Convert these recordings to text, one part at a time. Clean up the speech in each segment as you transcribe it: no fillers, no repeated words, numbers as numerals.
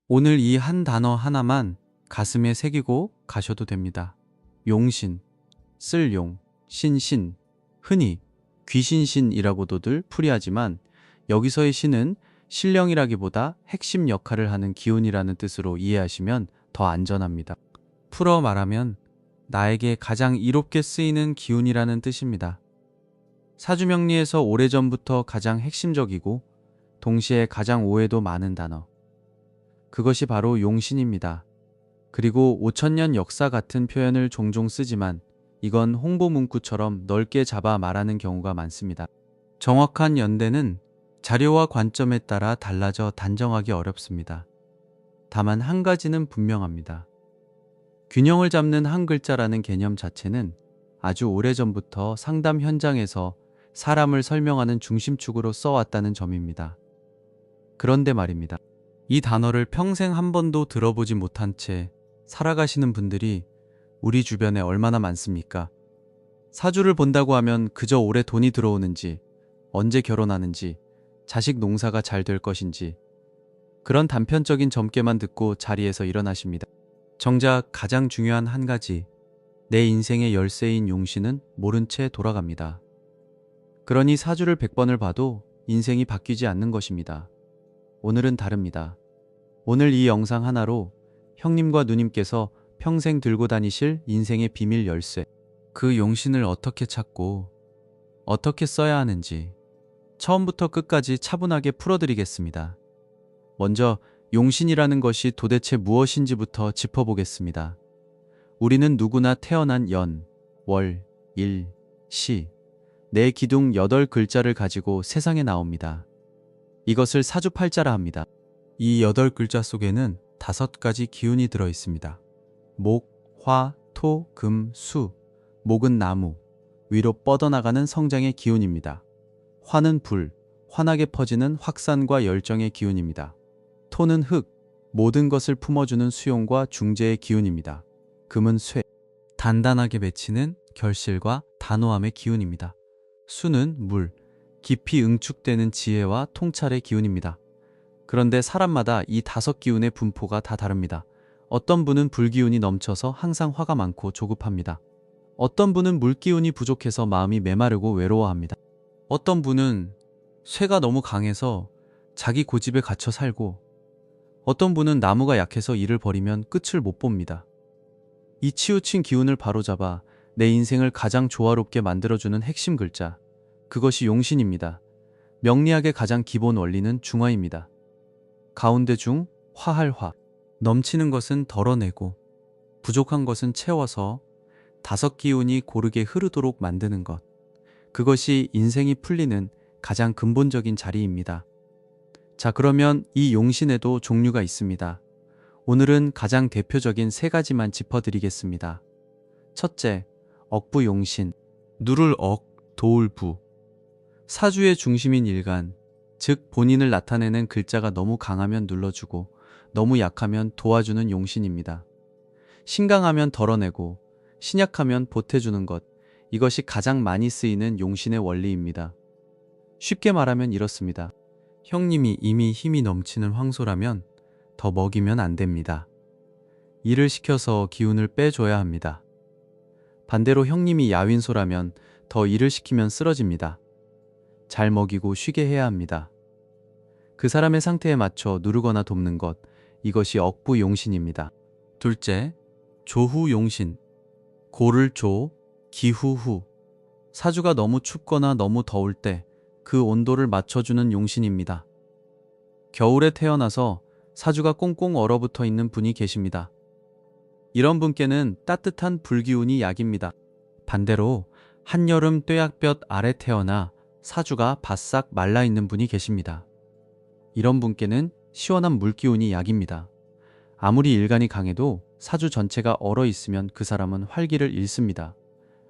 오늘 이 한 단어 하나만 가슴에 새기고 가셔도 됩니다. 용신, 쓸용, 신신, 흔히 귀신신이라고도들 풀이하지만 여기서의 신은 신령이라기보다 핵심 역할을 하는 기운이라는 뜻으로 이해하시면 더 안전합니다. 풀어 말하면 나에게 가장 이롭게 쓰이는 기운이라는 뜻입니다. 사주명리에서 오래전부터 가장 핵심적이고 동시에 가장 오해도 많은 단어. 그것이 바로 용신입니다. 그리고 5천년 역사 같은 표현을 종종 쓰지만 이건 홍보 문구처럼 넓게 잡아 말하는 경우가 많습니다. 정확한 연대는 자료와 관점에 따라 달라져 단정하기 어렵습니다. 다만 한 가지는 분명합니다. 균형을 잡는 한 글자라는 개념 자체는 아주 오래전부터 상담 현장에서 사람을 설명하는 중심축으로 써왔다는 점입니다. 그런데 말입니다. 이 단어를 평생 한 번도 들어보지 못한 채 살아가시는 분들이 우리 주변에 얼마나 많습니까? 사주를 본다고 하면 그저 올해 돈이 들어오는지, 언제 결혼하는지, 자식 농사가 잘 될 것인지 그런 단편적인 점괘만 듣고 자리에서 일어나십니다. 정작 가장 중요한 한 가지, 내 인생의 열쇠인 용신은 모른 채 돌아갑니다. 그러니 사주를 100번을 봐도 인생이 바뀌지 않는 것입니다. 오늘은 다릅니다. 오늘 이 영상 하나로 형님과 누님께서 평생 들고 다니실 인생의 비밀 열쇠, 그 용신을 어떻게 찾고 어떻게 써야 하는지 처음부터 끝까지 차분하게 풀어드리겠습니다. 먼저 용신이라는 것이 도대체 무엇인지부터 짚어보겠습니다. 우리는 누구나 태어난 연, 월, 일, 시, 네 기둥 8글자를 가지고 세상에 나옵니다. 이것을 사주팔자라 합니다. 이 8글자 속에는 5가지 기운이 들어 있습니다. 목, 화, 토, 금, 수. 목은 나무, 위로 뻗어나가는 성장의 기운입니다. 화는 불, 환하게 퍼지는 확산과 열정의 기운입니다. 토는 흙, 모든 것을 품어주는 수용과 중재의 기운입니다. 금은 쇠, 단단하게 맺히는 결실과 단호함의 기운입니다. 수는 물, 깊이 응축되는 지혜와 통찰의 기운입니다. 그런데 사람마다 이 5기운의 분포가 다 다릅니다. 어떤 분은 불기운이 넘쳐서 항상 화가 많고 조급합니다. 어떤 분은 물기운이 부족해서 마음이 메마르고 외로워합니다. 어떤 분은 쇠가 너무 강해서 자기 고집에 갇혀 살고, 어떤 분은 나무가 약해서 일을 벌이면 끝을 못 봅니다. 이 치우친 기운을 바로잡아 내 인생을 가장 조화롭게 만들어주는 핵심 글자, 그것이 용신입니다. 명리학의 가장 기본 원리는 중화입니다. 가운데 중, 화할 화. 넘치는 것은 덜어내고 부족한 것은 채워서 5기운이 고르게 흐르도록 만드는 것. 그것이 인생이 풀리는 가장 근본적인 자리입니다. 자, 그러면 이 용신에도 종류가 있습니다. 오늘은 가장 대표적인 3가지만 짚어드리겠습니다. 첫째, 억부용신. 누를 억, 도울 부. 사주의 중심인 일간, 즉 본인을 나타내는 글자가 너무 강하면 눌러주고 너무 약하면 도와주는 용신입니다. 신강하면 덜어내고 신약하면 보태주는 것, 이것이 가장 많이 쓰이는 용신의 원리입니다. 쉽게 말하면 이렇습니다. 형님이 이미 힘이 넘치는 황소라면 더 먹이면 안 됩니다. 일을 시켜서 기운을 빼줘야 합니다. 반대로 형님이 야윈소라면 더 일을 시키면 쓰러집니다. 잘 먹이고 쉬게 해야 합니다. 그 사람의 상태에 맞춰 누르거나 돕는 것, 이것이 억부용신입니다. 둘째, 조후용신. 고를 조, 기후후. 사주가 너무 춥거나 너무 더울 때 그 온도를 맞춰주는 용신입니다. 겨울에 태어나서 사주가 꽁꽁 얼어붙어 있는 분이 계십니다. 이런 분께는 따뜻한 불기운이 약입니다. 반대로 한여름 뙤약볕 아래 태어나 사주가 바싹 말라있는 분이 계십니다. 이런 분께는 시원한 물기운이 약입니다. 아무리 일간이 강해도 사주 전체가 얼어있으면 그 사람은 활기를 잃습니다.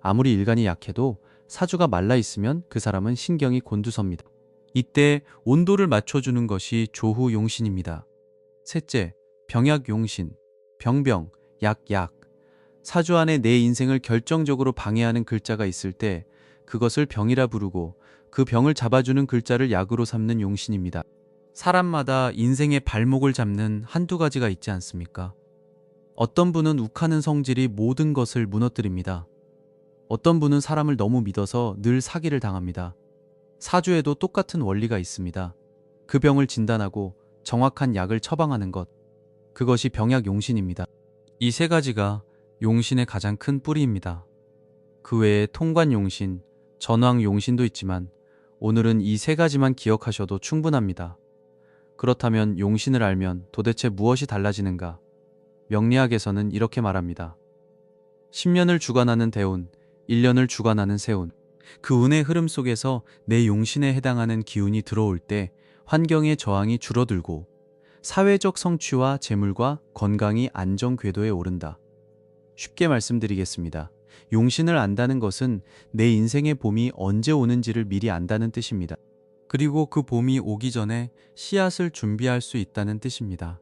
아무리 일간이 약해도 사주가 말라있으면 그 사람은 신경이 곤두섭니다. 이때 온도를 맞춰주는 것이 조후용신입니다. 셋째, 병약용신. 병병, 약. 사주 안에 내 인생을 결정적으로 방해하는 글자가 있을 때 그것을 병이라 부르고 그 병을 잡아주는 글자를 약으로 삼는 용신입니다. 사람마다 인생의 발목을 잡는 한두 가지가 있지 않습니까? 어떤 분은 욱하는 성질이 모든 것을 무너뜨립니다. 어떤 분은 사람을 너무 믿어서 늘 사기를 당합니다. 사주에도 똑같은 원리가 있습니다. 그 병을 진단하고 정확한 약을 처방하는 것. 그것이 병약 용신입니다. 이 세 가지가 용신의 가장 큰 뿌리입니다. 그 외에 통관 용신, 전왕 용신도 있지만 오늘은 이 세 가지만 기억하셔도 충분합니다. 그렇다면 용신을 알면 도대체 무엇이 달라지는가? 명리학에서는 이렇게 말합니다. 10년을 주관하는 대운, 1년을 주관하는 세운. 그 운의 흐름 속에서 내 용신에 해당하는 기운이 들어올 때 환경의 저항이 줄어들고 사회적 성취와 재물과 건강이 안정 궤도에 오른다. 쉽게 말씀드리겠습니다. 용신을 안다는 것은 내 인생의 봄이 언제 오는지를 미리 안다는 뜻입니다. 그리고 그 봄이 오기 전에 씨앗을 준비할 수 있다는 뜻입니다.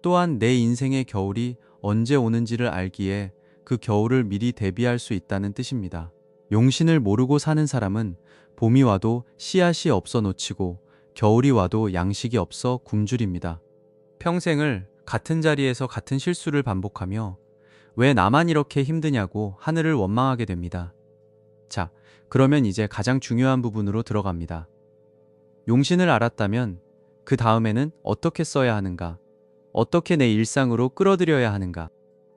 또한 내 인생의 겨울이 언제 오는지를 알기에 그 겨울을 미리 대비할 수 있다는 뜻입니다. 용신을 모르고 사는 사람은 봄이 와도 씨앗이 없어 놓치고 겨울이 와도 양식이 없어 굶주립니다. 평생을 같은 자리에서 같은 실수를 반복하며 왜 나만 이렇게 힘드냐고 하늘을 원망하게 됩니다. 자, 그러면 이제 가장 중요한 부분으로 들어갑니다. 용신을 알았다면 그 다음에는 어떻게 써야 하는가? 어떻게 내 일상으로 끌어들여야 하는가?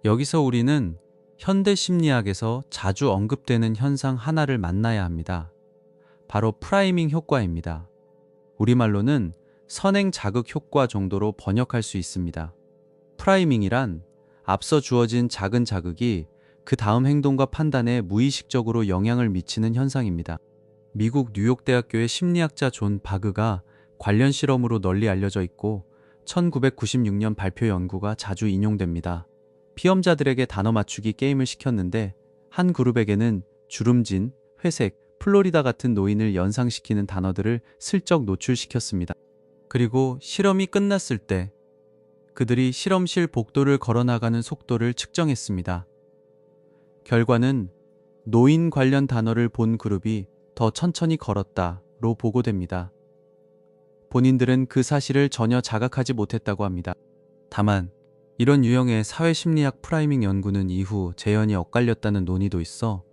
여기서 우리는 현대 심리학에서 자주 언급되는 현상 하나를 만나야 합니다. 바로 프라이밍 효과입니다. 우리말로는 선행 자극 효과 정도로 번역할 수 있습니다. 프라이밍이란 앞서 주어진 작은 자극이 그 다음 행동과 판단에 무의식적으로 영향을 미치는 현상입니다. 미국 뉴욕대학교의 심리학자 존 바그가 관련 실험으로 널리 알려져 있고 1996년 발표 연구가 자주 인용됩니다. 피험자들에게 단어 맞추기 게임을 시켰는데 한 그룹에게는 주름진, 회색, 플로리다 같은 노인을 연상시키는 단어들을 슬쩍 노출시켰습니다. 그리고 실험이 끝났을 때 그들이 실험실 복도를 걸어나가는 속도를 측정했습니다. 결과는 노인 관련 단어를 본 그룹이 더 천천히 걸었다로 보고됩니다. 본인들은 그 사실을 전혀 자각하지 못했다고 합니다. 다만 이런 유형의 사회심리학 프라이밍 연구는 이후 재현이 엇갈렸다는 논의도 있어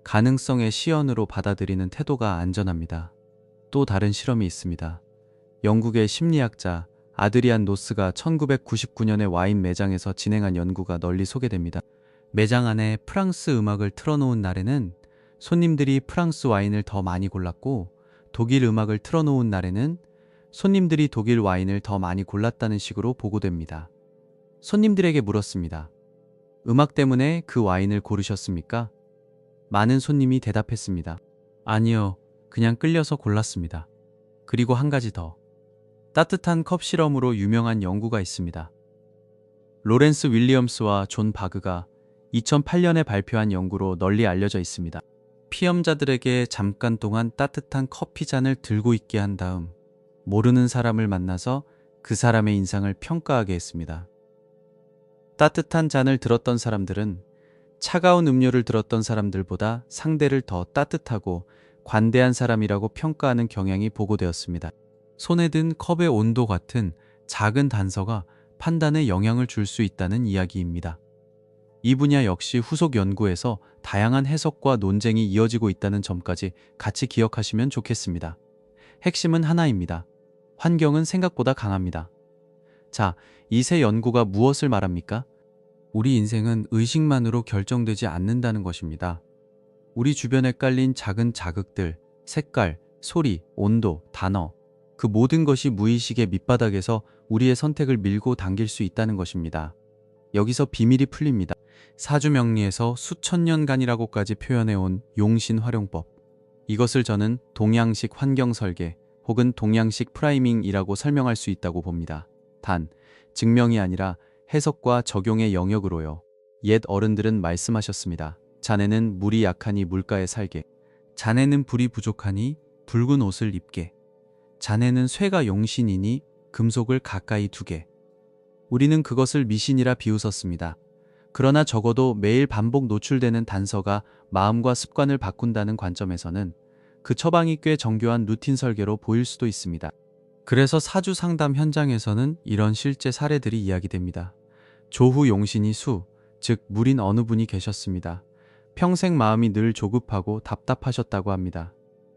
가능성의 시연으로 받아들이는 태도가 안전합니다. 또 다른 실험이 있습니다. 영국의 심리학자 아드리안 노스가 1999년에 와인 매장에서 진행한 연구가 널리 소개됩니다. 매장 안에 프랑스 음악을 틀어놓은 날에는 손님들이 프랑스 와인을 더 많이 골랐고 독일 음악을 틀어놓은 날에는 손님들이 독일 와인을 더 많이 골랐다는 식으로 보고됩니다. 손님들에게 물었습니다. 음악 때문에 그 와인을 고르셨습니까? 많은 손님이 대답했습니다. 아니요, 그냥 끌려서 골랐습니다. 그리고 한 가지 더. 따뜻한 컵 실험으로 유명한 연구가 있습니다. 로렌스 윌리엄스와 존 바그가 2008년에 발표한 연구로 널리 알려져 있습니다. 피험자들에게 잠깐 동안 따뜻한 커피 잔을 들고 있게 한 다음 모르는 사람을 만나서 그 사람의 인상을 평가하게 했습니다. 따뜻한 잔을 들었던 사람들은 차가운 음료를 들었던 사람들보다 상대를 더 따뜻하고 관대한 사람이라고 평가하는 경향이 보고되었습니다. 손에 든 컵의 온도 같은 작은 단서가 판단에 영향을 줄 수 있다는 이야기입니다. 이 분야 역시 후속 연구에서 다양한 해석과 논쟁이 이어지고 있다는 점까지 같이 기억하시면 좋겠습니다. 핵심은 하나입니다. 환경은 생각보다 강합니다. 자, 이 세 연구가 무엇을 말합니까? 우리 인생은 의식만으로 결정되지 않는다는 것입니다. 우리 주변에 깔린 작은 자극들, 색깔, 소리, 온도, 단어, 그 모든 것이 무의식의 밑바닥에서 우리의 선택을 밀고 당길 수 있다는 것입니다. 여기서 비밀이 풀립니다. 사주명리에서 수천 년간이라고까지 표현해온 용신 활용법. 이것을 저는 동양식 환경설계 혹은 동양식 프라이밍이라고 설명할 수 있다고 봅니다. 단, 증명이 아니라 해석과 적용의 영역으로요. 옛 어른들은 말씀하셨습니다. 자네는 물이 약하니 물가에 살게. 자네는 불이 부족하니 붉은 옷을 입게. 자네는 쇠가 용신이니 금속을 가까이 두게. 우리는 그것을 미신이라 비웃었습니다. 그러나 적어도 매일 반복 노출되는 단서가 마음과 습관을 바꾼다는 관점에서는 그 처방이 꽤 정교한 루틴 설계로 보일 수도 있습니다. 그래서 사주 상담 현장에서는 이런 실제 사례들이 이야기됩니다. 조후 용신이 수, 즉 물인 어느 분이 계셨습니다. 평생 마음이 늘 조급하고 답답하셨다고 합니다.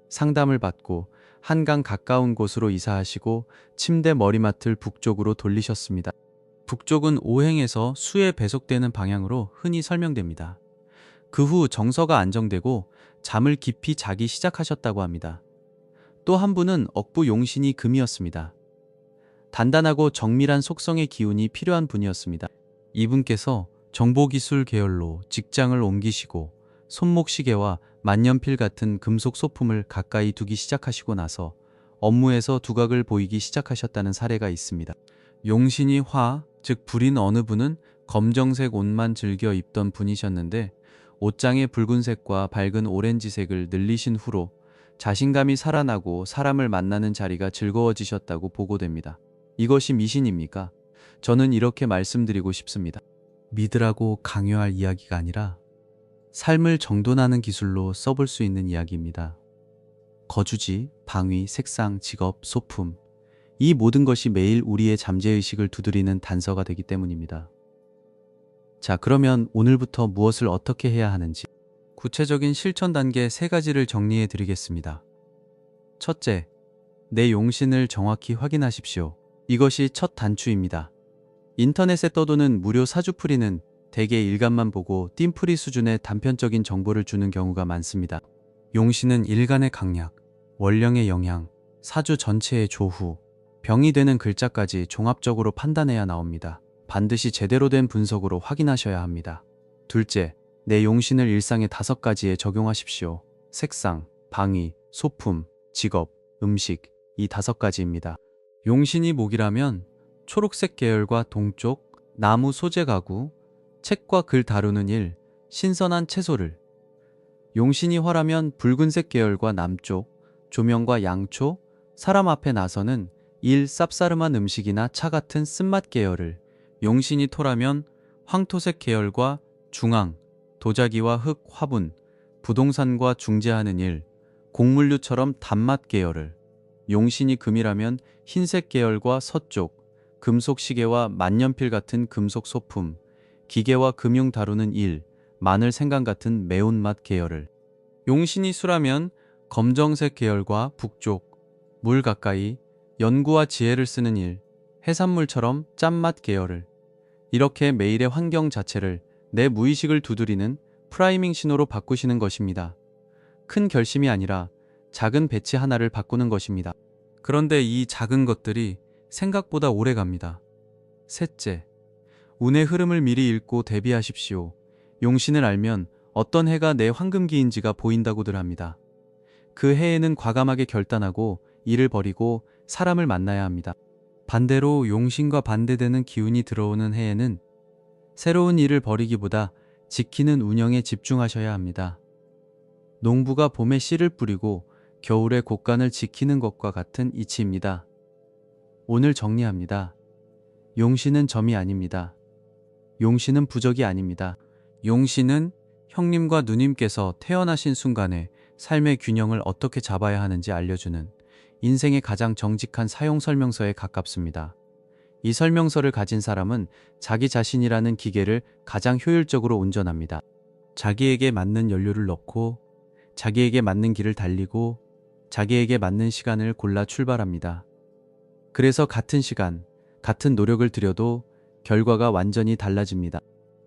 상담을 받고 한강 가까운 곳으로 이사하시고 침대 머리맡을 북쪽으로 돌리셨습니다. 북쪽은 오행에서 수에 배속되는 방향으로 흔히 설명됩니다. 그 후 정서가 안정되고 잠을 깊이 자기 시작하셨다고 합니다. 또 한 분은 억부 용신이 금이었습니다. 단단하고 정밀한 속성의 기운이 필요한 분이었습니다. 이분께서 정보기술 계열로 직장을 옮기시고 손목시계와 만년필 같은 금속 소품을 가까이 두기 시작하시고 나서 업무에서 두각을 보이기 시작하셨다는 사례가 있습니다. 용신이 화, 즉 불인 어느 분은 검정색 옷만 즐겨 입던 분이셨는데 옷장의 붉은색과 밝은 오렌지색을 늘리신 후로 자신감이 살아나고 사람을 만나는 자리가 즐거워지셨다고 보고됩니다. 이것이 미신입니까? 저는 이렇게 말씀드리고 싶습니다. 믿으라고 강요할 이야기가 아니라 삶을 정돈하는 기술로 써볼 수 있는 이야기입니다. 거주지, 방위, 색상, 직업, 소품, 이 모든 것이 매일 우리의 잠재의식을 두드리는 단서가 되기 때문입니다. 자, 그러면 오늘부터 무엇을 어떻게 해야 하는지 구체적인 실천 단계 3가지를 정리해 드리겠습니다. 첫째, 내 용신을 정확히 확인하십시오. 이것이 첫 단추입니다. 인터넷에 떠도는 무료 사주풀이는 대개 일간만 보고 띵풀이 수준의 단편적인 정보를 주는 경우가 많습니다. 용신은 일간의 강약, 월령의 영향, 사주 전체의 조후, 병이 되는 글자까지 종합적으로 판단해야 나옵니다. 반드시 제대로 된 분석으로 확인하셔야 합니다. 둘째, 내 용신을 일상의 5가지에 적용하십시오. 색상, 방위, 소품, 직업, 음식, 이 5가지입니다. 용신이 목이라면 초록색 계열과 동쪽, 나무 소재 가구, 책과 글 다루는 일, 신선한 채소를, 용신이 화라면 붉은색 계열과 남쪽, 조명과 양초, 사람 앞에 나서는 일, 쌉싸름한 음식이나 차 같은 쓴맛 계열을, 용신이 토라면 황토색 계열과 중앙, 도자기와 흙, 화분, 부동산과 중재하는 일, 곡물류처럼 단맛 계열을, 용신이 금이라면 흰색 계열과 서쪽, 금속 시계와 만년필 같은 금속 소품, 기계와 금융 다루는 일, 마늘 생강 같은 매운맛 계열을, 용신이 수라면 검정색 계열과 북쪽, 물 가까이, 연구와 지혜를 쓰는 일, 해산물처럼 짠맛 계열을, 이렇게 매일의 환경 자체를 내 무의식을 두드리는 프라이밍 신호로 바꾸시는 것입니다. 큰 결심이 아니라 작은 배치 하나를 바꾸는 것입니다. 그런데 이 작은 것들이 생각보다 오래 갑니다. 셋째, 운의 흐름을 미리 읽고 대비하십시오. 용신을 알면 어떤 해가 내 황금기인지가 보인다고들 합니다. 그 해에는 과감하게 결단하고 일을 버리고 사람을 만나야 합니다. 반대로 용신과 반대되는 기운이 들어오는 해에는 새로운 일을 벌이기보다 지키는 운영에 집중하셔야 합니다. 농부가 봄에 씨를 뿌리고 겨울에 곡간을 지키는 것과 같은 이치입니다. 오늘 정리합니다. 용신은 점이 아닙니다. 용신은 부적이 아닙니다. 용신은 형님과 누님께서 태어나신 순간에 삶의 균형을 어떻게 잡아야 하는지 알려주는 인생의 가장 정직한 사용 설명서에 가깝습니다. 이 설명서를 가진 사람은 자기 자신이라는 기계를 가장 효율적으로 운전합니다. 자기에게 맞는 연료를 넣고 자기에게 맞는 길을 달리고 자기에게 맞는 시간을 골라 출발합니다. 그래서 같은 시간, 같은 노력을 들여도 결과가 완전히 달라집니다.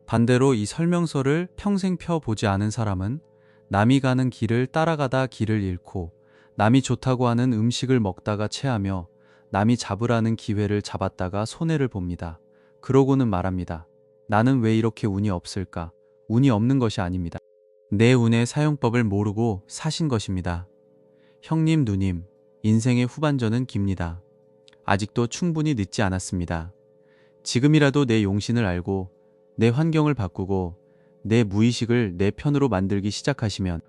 반대로 이 설명서를 평생 펴보지 않은 사람은 남이 가는 길을 따라가다 길을 잃고 남이 좋다고 하는 음식을 먹다가 체하며 남이 잡으라는 기회를 잡았다가 손해를 봅니다. 그러고는 말합니다. 나는 왜 이렇게 운이 없을까? 운이 없는 것이 아닙니다. 내 운의 사용법을 모르고 사신 것입니다. 형님, 누님, 인생의 후반전은 깁니다. 아직도 충분히 늦지 않았습니다. 지금이라도 내 용신을 알고 내 환경을 바꾸고 내 무의식을 내 편으로 만들기 시작하시면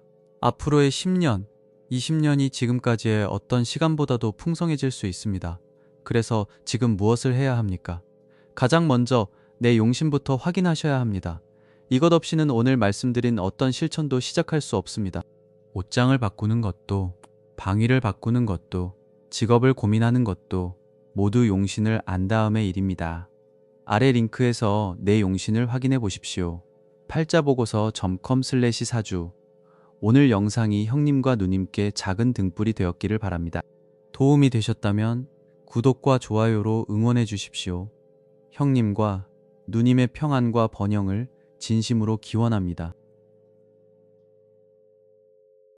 앞으로의 10년, 20년이 지금까지의 어떤 시간보다도 풍성해질 수 있습니다. 그래서 지금 무엇을 해야 합니까? 가장 먼저 내 용신부터 확인하셔야 합니다. 이것 없이는 오늘 말씀드린 어떤 실천도 시작할 수 없습니다. 옷장을 바꾸는 것도, 방위를 바꾸는 것도, 직업을 고민하는 것도 모두 용신을 안 다음의 일입니다. 아래 링크에서 내 용신을 확인해 보십시오. 팔자보고서.com/사주. 오늘 영상이 형님과 누님께 작은 등불이 되었기를 바랍니다. 도움이 되셨다면 구독과 좋아요로 응원해 주십시오. 형님과 누님의 평안과 번영을 진심으로 기원합니다.